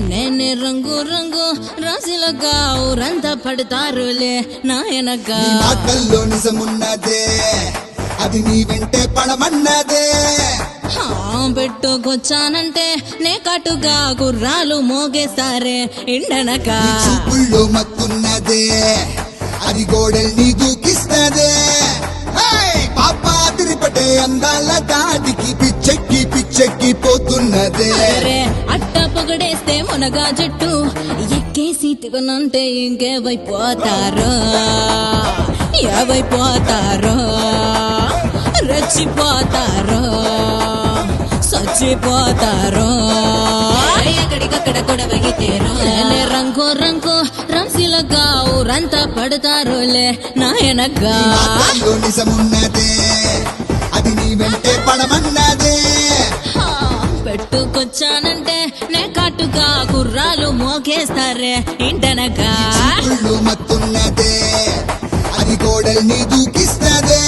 నేనే రంగు రంగు రాశిలగా ఊరంతా పడతారులే నాయనగా. మాటల్లో నిజమున్నదే అది నీ వెంటే పడమన్నదే. పెట్టుకొచ్చానంటే నే కటుగా గుర్రాలు మోగేస్తారే ఇండనగా. చూపుల్లో మత్తున్నదే అది గోడల్ని దూకిస్తదే. పాపా తిరిపటే అందాల దాటికి పిచ్చెక్కి పోతున్నదే. అట్ట పొగడేస్తే మునగా జట్టు ఎక్కేసి తిగనంటే ఇంకేవైపోతారో ఏవైపోతారో రెచ్చిపోతారో చచ్చిపోతారో ఎక్కడికక్కడ గొడవగితేరో. రంగు రంగు రంసిలగా ఊరంతా పడతారులే నాయనగా. నిజమున్నదే అది నీ వెంటే పడమన్నదే. పెట్టుకొచ్చానంటే నే కాటుగా గుర్రాలు మోగేస్తారే ఇంటనగా. మత్తున్నదే అది గోడల్ని దూకిస్తదే.